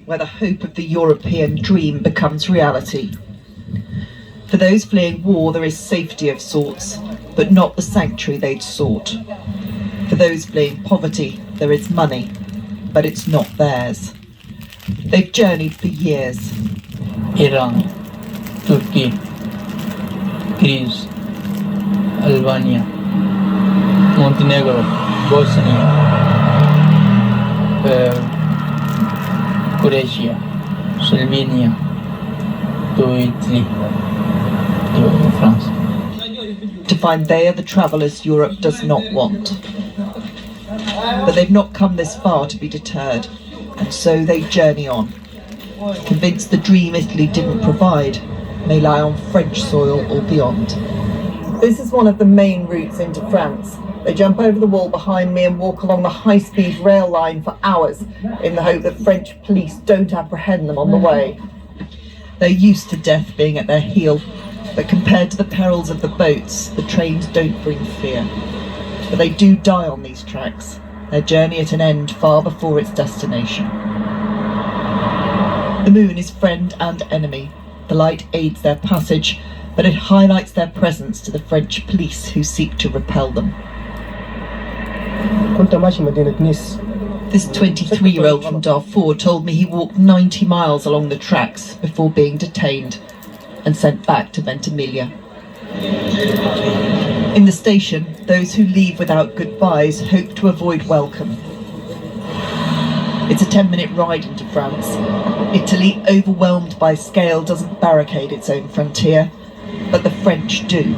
where the hope of the European dream becomes reality. For those fleeing war, there is safety of sorts, but not the sanctuary they'd sought. For those fleeing poverty, there is money, but it's not theirs. They've journeyed for years. Iran, Turkey, Greece, Albania, Montenegro, Bosnia, Croatia, Slovenia, to Italy, to France. To find they are the travellers Europe does not want. But they've not come this far to be deterred, and so they journey on, convinced the dream Italy didn't provide may lie on French soil or beyond. This is one of the main routes into France. They jump over the wall behind me and walk along the high-speed rail line for hours in the hope that French police don't apprehend them on the way. They're used to death being at their heel, but compared to the perils of the boats, the trains don't bring fear. But they do die on these tracks, their journey at an end far before its destination. The moon is friend and enemy. The light aids their passage, but it highlights their presence to the French police who seek to repel them. This 23-year-old from Darfur told me he walked 90 miles along the tracks before being detained and sent back to Ventimiglia. In the station, those who leave without goodbyes hope to avoid welcome. It's a 10-minute ride into France. Italy, overwhelmed by scale, doesn't barricade its own frontier, but the French do,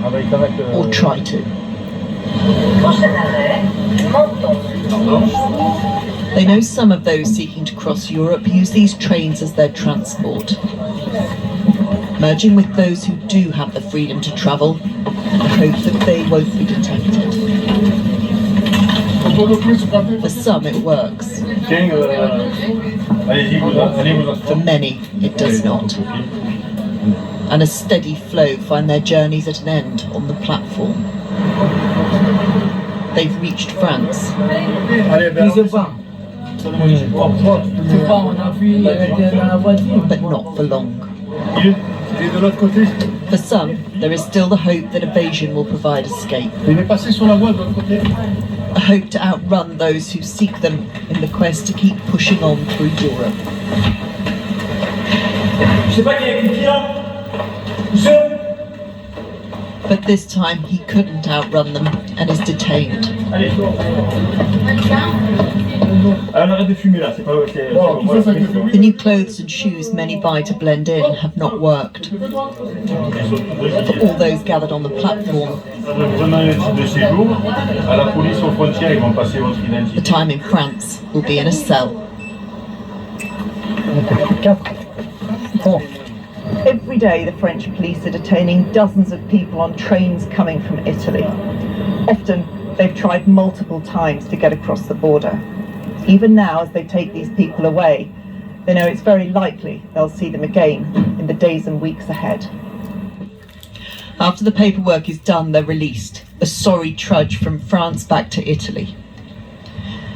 or try to. They know some of those seeking to cross Europe use these trains as their transport. Merging with those who do have the freedom to travel, the hope that they won't be detected. For some it works. For many it does not. And a steady flow find their journeys at an end on the platform. They've reached France. But not for long. For some, there is still the hope that evasion will provide escape. A hope to outrun those who seek them in the quest to keep pushing on through Europe. But this time he couldn't outrun them and is detained. The new clothes and shoes many buy to blend in have not worked. For all those gathered on the platform, the time in France will be in a cell. Every day the French police are detaining dozens of people on trains coming from Italy. Often they've tried multiple times to get across the border. Even now, as they take these people away, they know it's very likely they'll see them again in the days and weeks ahead. After the paperwork is done, they're released, a sorry trudge from France back to Italy.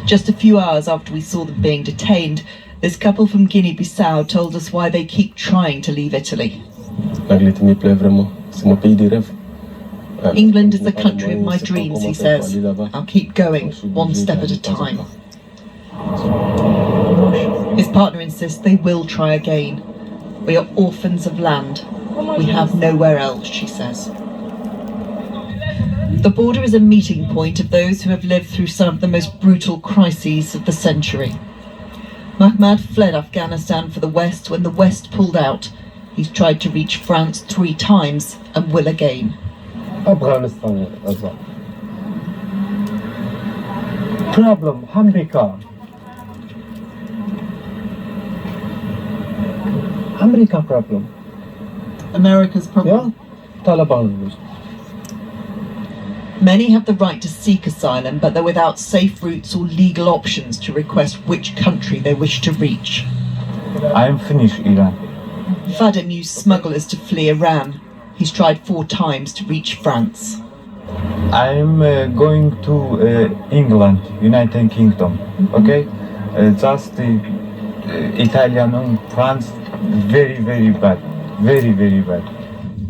Just a few hours after we saw them being detained, this couple from Guinea-Bissau told us why they keep trying to leave Italy. England is the country of my dreams, he says. I'll keep going, one step at a time. His partner insists they will try again. We are orphans of land. We have nowhere else, she says. The border is a meeting point of those who have lived through some of the most brutal crises of the century. Mahmoud fled Afghanistan for the West when the West pulled out. He's tried to reach France 3 times and will again. Problem, America. America problem. America's problem? Yeah, Taliban. Many have the right to seek asylum, but they're without safe routes or legal options to request which country they wish to reach. I am finished, Iran. Fadim used smugglers to flee Iran. He's tried 4 times to reach France. I am going to England, United Kingdom. Okay, just Italian and France, very, very bad. Very, very bad.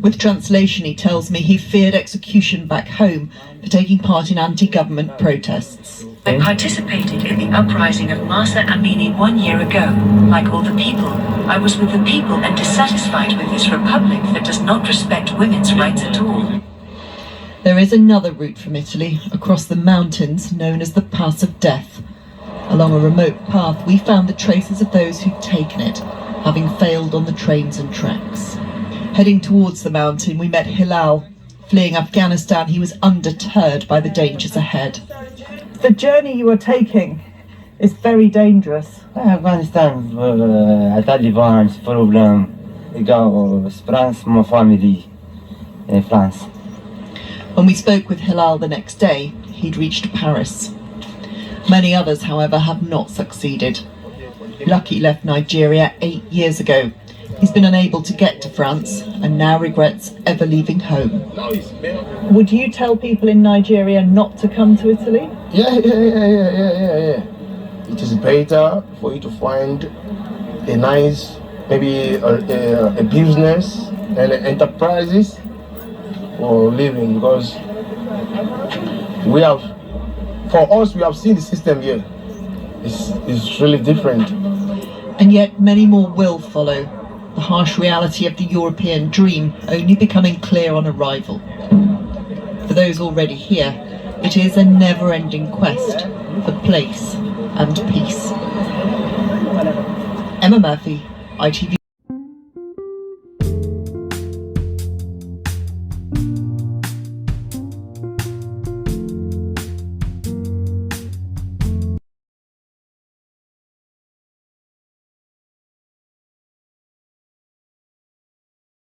With translation, he tells me he feared execution back home for taking part in anti-government protests. I participated in the uprising of Masa Amini 1 year ago. Like all the people, I was with the people and dissatisfied with this republic that does not respect women's rights at all. There is another route from Italy, across the mountains, known as the Pass of Death. Along a remote path, we found the traces of those who'd taken it, having failed on the trains and tracks. Heading towards the mountain, we met Hilal. Fleeing Afghanistan, he was undeterred by the dangers ahead. The journey you are taking is very dangerous. Afghanistan, Taliban, problem. I go France, my family in France. When we spoke with Hilal the next day, he'd reached Paris. Many others, however, have not succeeded. Lucky left Nigeria 8 years ago. He's been unable to get to France and now regrets ever leaving home. Would you tell people in Nigeria not to come to Italy? Yeah. It is better for you to find a nice, maybe a business and enterprises for living, because we have seen the system here. It's really different. And yet many more will follow. The harsh reality of the European dream only becoming clear on arrival. For those already here, it is a never-ending quest for place and peace. Emma Murphy, ITV.